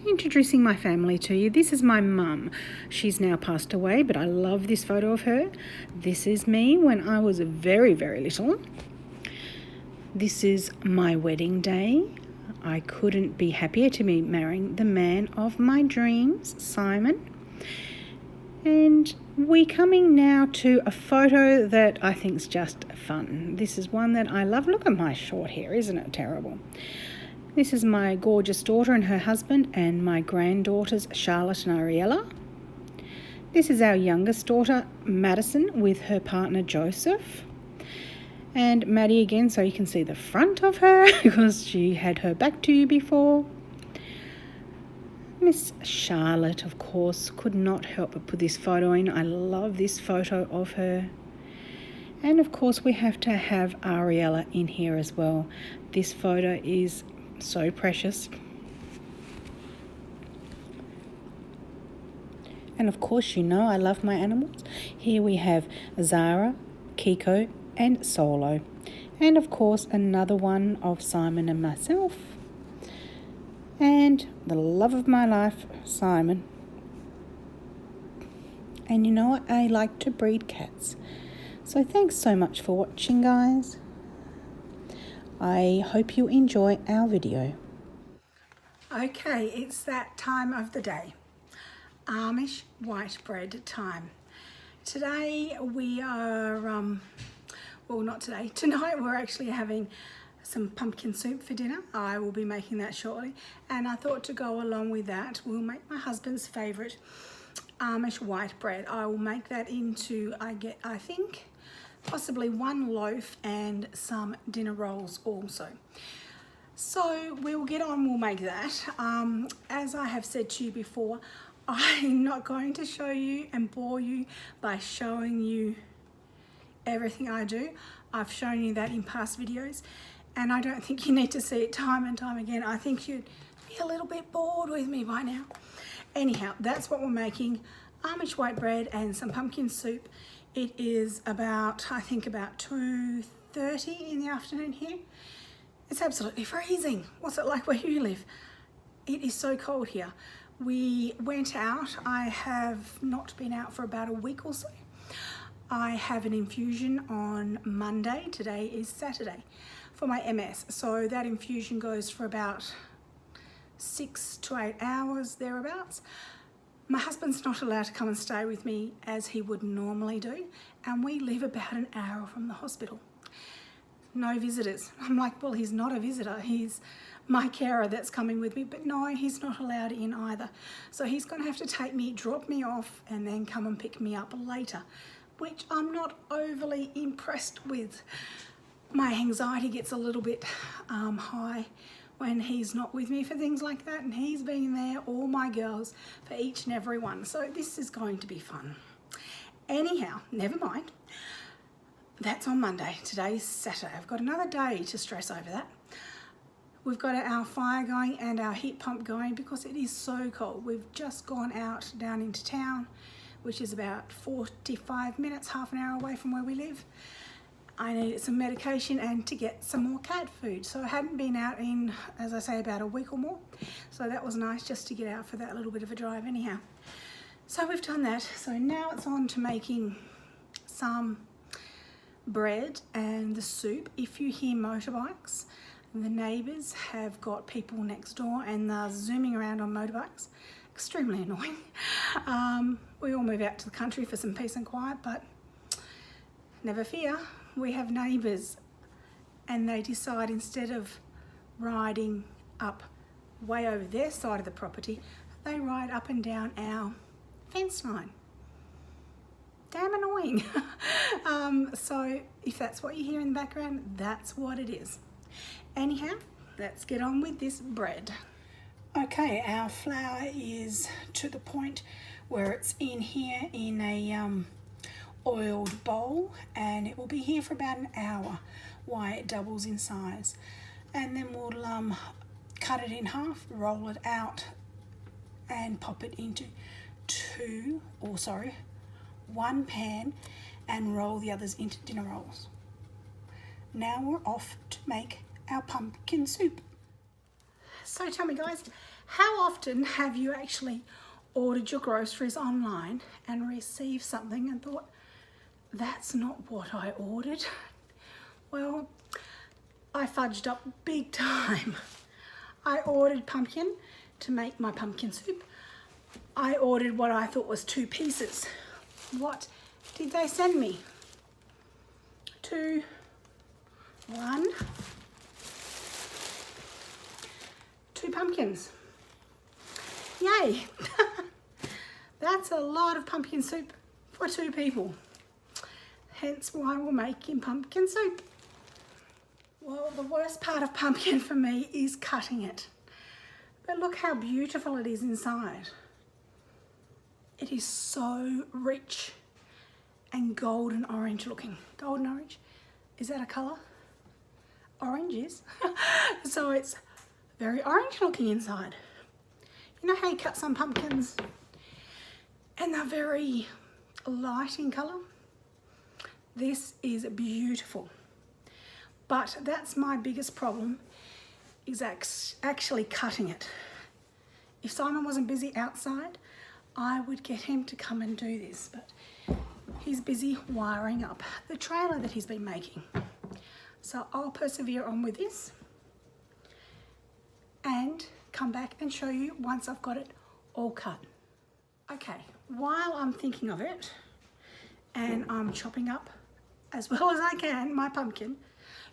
introducing my family to you. This is my mum. She's now passed away, but I love this photo of her. This is me when I was very, very little. This is my wedding day. I couldn't be happier to be marrying the man of my dreams, Simon. And we're coming now to a photo that I think is just fun. This is one that I love. Look at my short hair, isn't it terrible? This is my gorgeous daughter and her husband and my granddaughters, Charlotte and Ariella. This is our youngest daughter, Madison, with her partner, Joseph. And Maddie again, so you can see the front of her because she had her back to you before. Miss Charlotte, of course, could not help but put this photo in. I love this photo of her. And of course we have to have Ariella in here as well. This photo is so precious. And of course, you know I love my animals. Here we have Zara, Kiko and Solo. And of course another one of Simon and myself. And the love of my life, Simon. And you know what? I like to breed cats. So thanks so much for watching, guys. I hope you enjoy our video. Okay, it's that time of the day. Amish white bread time. Today we are, well, not today. Tonight we're actually having some pumpkin soup for dinner. I will be making that shortly. And I thought to go along with that, we'll make my husband's favourite Amish white bread. I will make that into, I think, possibly one loaf and some dinner rolls also. So we'll get on, we'll make that. As I have said to you before, I'm not going to show you and bore you by showing you everything I do. I've shown you that in past videos. And I don't think you need to see it time and time again. I think you'd be a little bit bored with me by now. Anyhow, that's what we're making. Amish white bread and some pumpkin soup. It is about, I think about 2:30 in the afternoon here. It's absolutely freezing. What's it like where you live? It is so cold here. We went out. I have not been out for about a week or so. I have an infusion on Monday. Today is Saturday for my MS. So that infusion goes for about 6 to 8 hours, thereabouts. My husband's not allowed to come and stay with me as he would normally do. And we live about an hour from the hospital. No visitors. I'm like, well, he's not a visitor. He's my carer that's coming with me. But no, he's not allowed in either. So he's going to have to take me, drop me off, and then come and pick me up later, which I'm not overly impressed with. My anxiety gets a little bit high when he's not with me for things like that, and he's been there, all my girls, for each and every one. So this is going to be fun. Anyhow, never mind. That's on Monday. Today's Saturday. I've got another day to stress over that. We've got our fire going and our heat pump going because it is so cold. We've just gone out down into town, which is about 45 minutes, half an hour away from where we live. I needed some medication and to get some more cat food. So I hadn't been out in, as I say, about a week or more. So that was nice just to get out for that little bit of a drive anyhow. So we've done that. So now it's on to making some bread and the soup. If you hear motorbikes, the neighbours have got people next door and they're zooming around on motorbikes. Extremely annoying. We all move out to the country for some peace and quiet, but never fear, we have neighbours and they decide instead of riding up way over their side of the property, they ride up and down our fence line. Damn annoying. So if that's what you hear in the background, that's what it is. Anyhow, let's get on with this bread. Okay, our flour is to the point where it's in here in a oiled bowl, and it will be here for about an hour while it doubles in size. And then we'll cut it in half, roll it out and pop it into one pan and roll the others into dinner rolls. Now we're off to make our pumpkin soup. So tell me guys, How often have you actually ordered your groceries online and received something and thought, that's not what I ordered? Well, I fudged up big time. I ordered pumpkin to make my pumpkin soup. I ordered what I thought was 2 pieces. What did they send me? 2, 1, 2 pumpkins. Yay! That's a lot of pumpkin soup for 2 people. Hence why we're making pumpkin soup. Well, the worst part of pumpkin for me is cutting it. But look how beautiful it is inside. It is so rich and golden orange looking. Golden orange, is that a colour? Orange is. So it's very orange looking inside. You know how you cut some pumpkins and they're very light in colour? This is beautiful. But that's my biggest problem, is actually cutting it. If Simon wasn't busy outside, I would get him to come and do this, but he's busy wiring up the trailer that he's been making. So I'll persevere on with this and come back and show you once I've got it all cut. Okay, while I'm thinking of it and I'm chopping up as well as I can my pumpkin,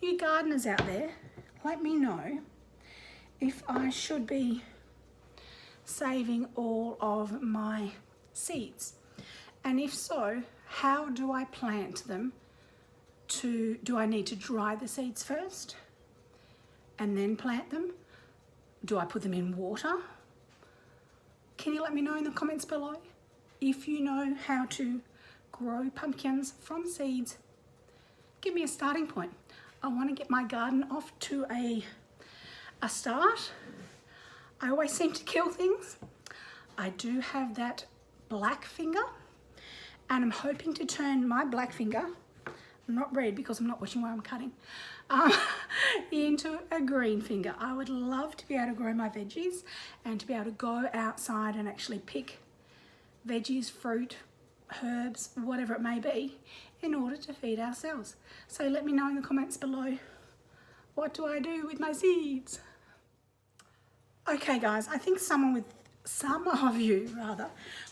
you gardeners out there, let me know if I should be saving all of my seeds, and if so, how do I plant them? Do I need to dry the seeds first and then plant them? Do I put them in water? Can you let me know in the comments below if you know how to grow pumpkins from seeds? Give me a starting point. I want to get my garden off to a start. I always seem to kill things. I do have that black finger, and I'm hoping to turn my black finger, not red because I'm not watching where I'm cutting, into a green finger. I would love to be able to grow my veggies and to be able to go outside and actually pick veggies, fruit, herbs, whatever it may be, in order to feed ourselves. So let me know in the comments below, what do I do with my seeds? Okay guys, I think some of you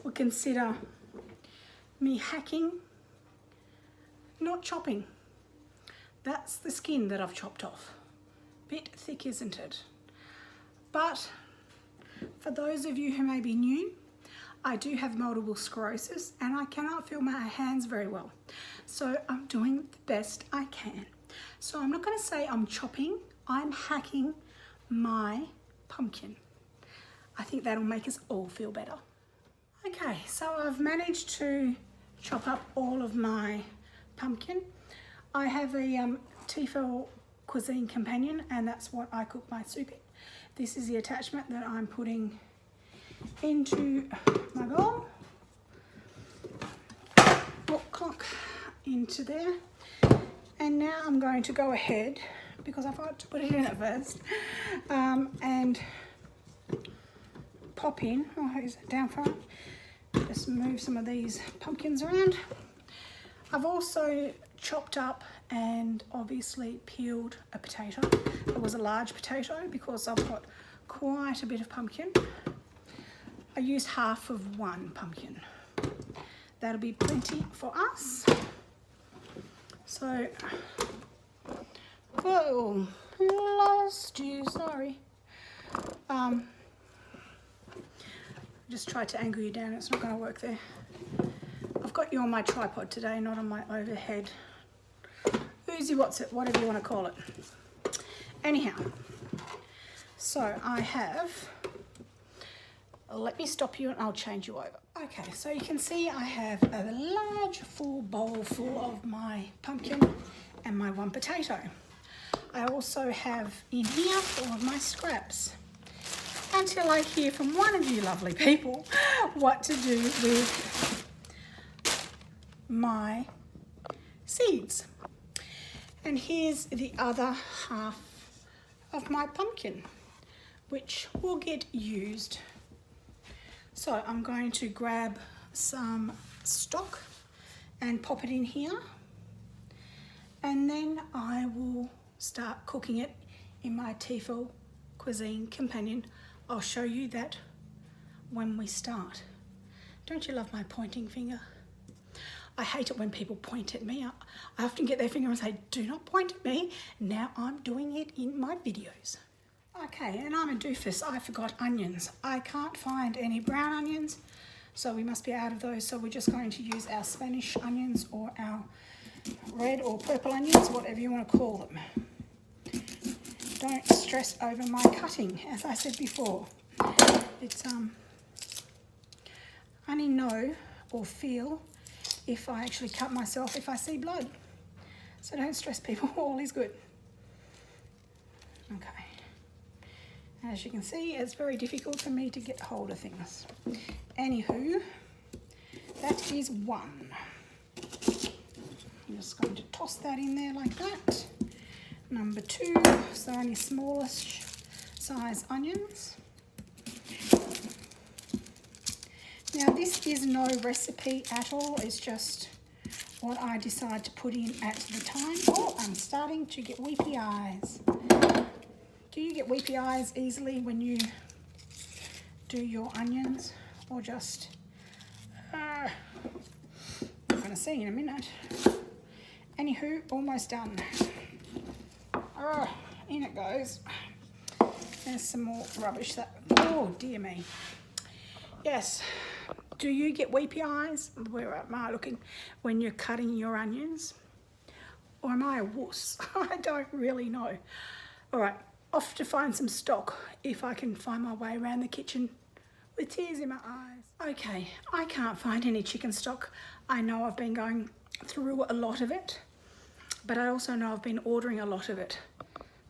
would consider me hacking, not chopping. That's the skin that I've chopped off. Bit thick, isn't it? But for those of you who may be new, I do have multiple sclerosis and I cannot feel my hands very well. So I'm doing the best I can. So I'm not going to say I'm chopping, I'm hacking my pumpkin. I think that'll make us all feel better. Okay, so I've managed to chop up all of my pumpkin. I have a Tefal cuisine companion, and that's what I cook my soup in. This is the attachment that I'm putting into my bowl. Oh, clunk into there. And now I'm going to go ahead, because I forgot to put it in at first, and pop in, oh, is it down front? Just move some of these pumpkins around. I've also chopped up and obviously peeled a potato. It was a large potato because I've got quite a bit of pumpkin. I used half of one pumpkin. That'll be plenty for us. So, whoa, lost you, sorry. Just tried to angle you down, it's not going to work there. I've got you on my tripod today, not on my overhead. Uzi, what's it, whatever you want to call it. Anyhow, so I have, let me stop you and I'll change you over. Okay, so you can see I have a large full bowl full of my pumpkin and my one potato. I also have in here all of my scraps, until I hear from one of you lovely people what to do with my seeds. And here's the other half of my pumpkin, which will get used. So I'm going to grab some stock and pop it in here, and then I will start cooking it in my Tefal Cuisine Companion. I'll show you that when we start. Don't you love my pointing finger? I hate it when people point at me. I often get their finger and say, do not point at me. Now I'm doing it in my videos. Okay, and I'm a doofus. I forgot onions. I can't find any brown onions, so we must be out of those. So we're just going to use our Spanish onions or our red or purple onions, whatever you want to call them. Don't stress over my cutting, as I said before. It's only know or feel if I actually cut myself if I see blood. So don't stress, people, all is good. Okay. As you can see, it's very difficult for me to get hold of things. Anywho, that is one. I'm just going to toss that in there like that. Number two, so only smallest size onions. Now this is no recipe at all, it's just what I decide to put in at the time. Oh, I'm starting to get weepy eyes. Do you get weepy eyes easily when you do your onions, or just, I'm going to see in a minute. Anywho, almost done. In it goes. There's some more rubbish that, oh dear me. Yes, do you get weepy eyes? Where am I looking? When you're cutting your onions? Or am I a wuss? I don't really know. All right. Off to find some stock if I can find my way around the kitchen with tears in my eyes. Okay, I can't find any chicken stock. I know I've been going through a lot of it, but I also know I've been ordering a lot of it.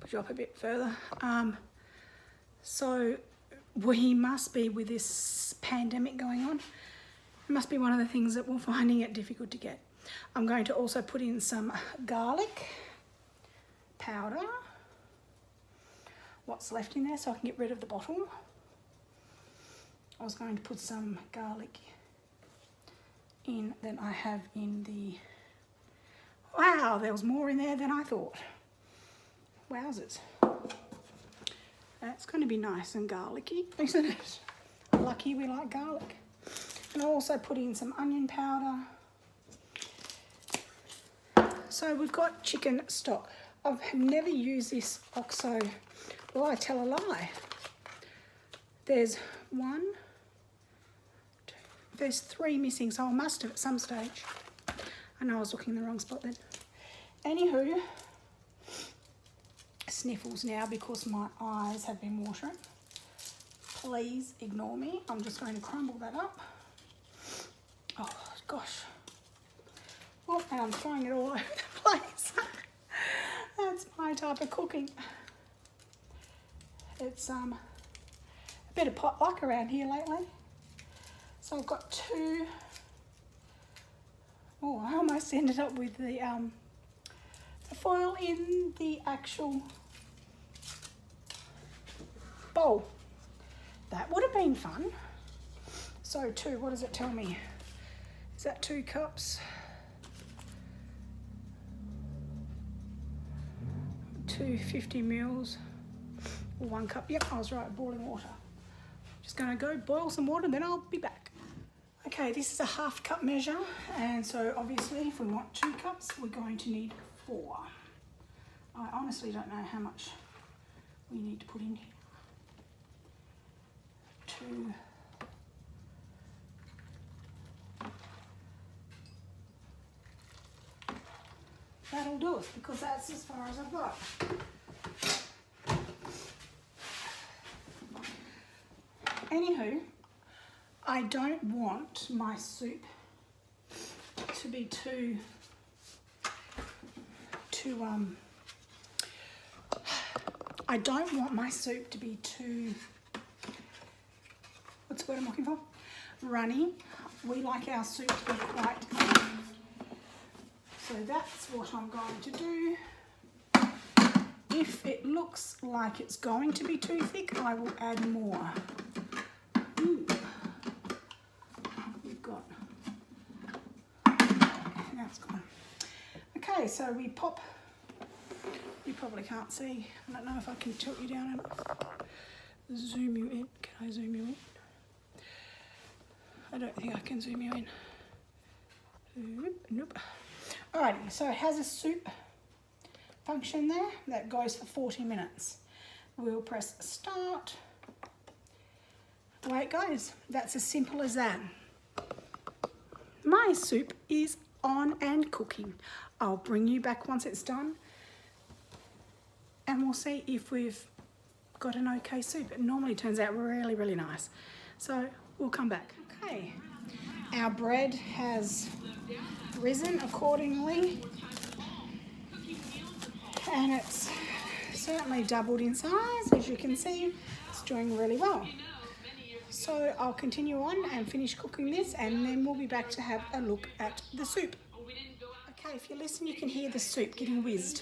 Put you up a bit further. So we must be, with this pandemic going on, it must be one of the things that we're finding it difficult to get. I'm going to also put in some garlic powder. What's left in there so I can get rid of the bottle. I was going to put some garlic in than I have in the... Wow, there was more in there than I thought. Wowzers. That's going to be nice and garlicky, isn't it? Lucky we like garlic. And I'll also put in some onion powder. So we've got chicken stock. I've never used this OXO. Well, I tell a lie. There's one, two, there's three missing, so I must have at some stage. I know I was looking in the wrong spot then. Anywho, sniffles now because my eyes have been watering. Please ignore me. I'm just going to crumble that up. Oh, gosh. Oh, and I'm throwing it all over the place. That's my type of cooking. It's a bit of potluck around here lately. So I've got two. Oh, I almost ended up with the foil in the actual bowl. That would have been fun. So two, what does it tell me? Is that 2 cups? 250 mils. 1 cup, yep, I was right, boiling water. Just gonna go boil some water, then I'll be back. Okay, this is a 1/2 cup measure, and so obviously if we want 2 cups, we're going to need 4. I honestly don't know how much we need to put in here. 2. That'll do it, because that's as far as I've got. Anywho, I don't want my soup to be too I don't want my soup to be too, what's the word I'm looking for? Runny. We like our soup to be quite, so that's what I'm going to do. If it looks like it's going to be too thick, I will add more. Ooh. We've got, now it's gone. Okay, so we pop, you probably can't see, I don't know if I can tilt you down enough. Zoom you in, can I zoom you in? I don't think I can zoom you in. Nope. Alrighty, so it has a soup function there that goes for 40 minutes. We'll press start. Away it goes. That's as simple as that. My soup is on and cooking. I'll bring you back once it's done and we'll see if we've got an okay soup. It normally turns out really, really nice. So we'll come back. Okay, our bread has risen accordingly and it's certainly doubled in size. As you can see, it's doing really well. So I'll continue on and finish cooking this and then we'll be back to have a look at the soup. Okay, if you listen you can hear the soup getting whizzed.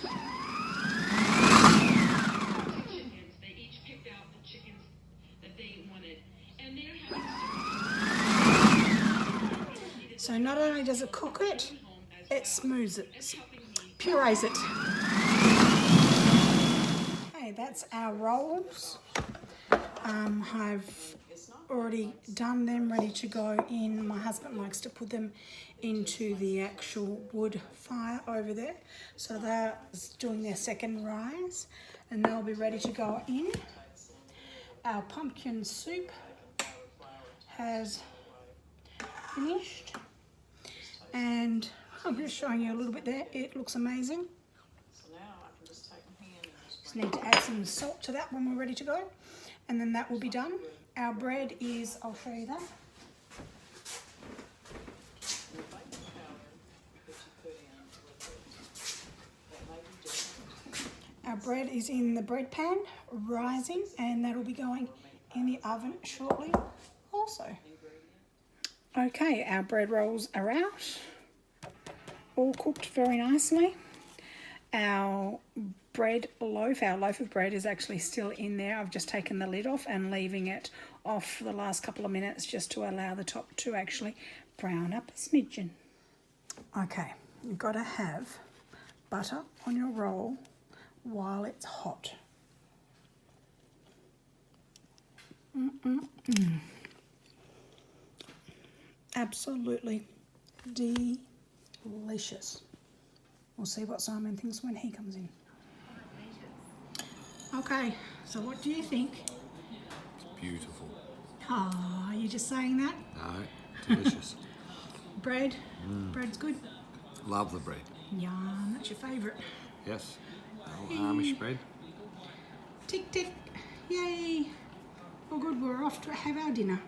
So not only does it cook it, it smooths it, purees it. Okay, that's our rolls. I've already done them, ready to go in. My husband likes to put them into the actual wood fire over there. So they're doing their second rise and they'll be ready to go in. Our pumpkin soup has finished. And I'm just showing you a little bit there. It looks amazing. Just need to add some salt to that when we're ready to go. And then that will be done. Our bread is, I'll show you that. Our bread is in the bread pan, rising, and that'll be going in the oven shortly also. Okay, our bread rolls are out, all cooked very nicely. Our loaf of bread is actually still in there. I've just taken the lid off and leaving it off for the last couple of minutes just to allow the top to actually brown up a smidgen. Okay, you've got to have butter on your roll while it's hot. Absolutely delicious. We'll see what Simon thinks when he comes in. Okay, so what do you think? It's beautiful. Oh, are you just saying that? No, delicious. Bread? Bread's good? Love the bread. Yum, that's your favourite. Yes. Oh, Amish bread. Tick, tick. Yay. All good, we're off to have our dinner.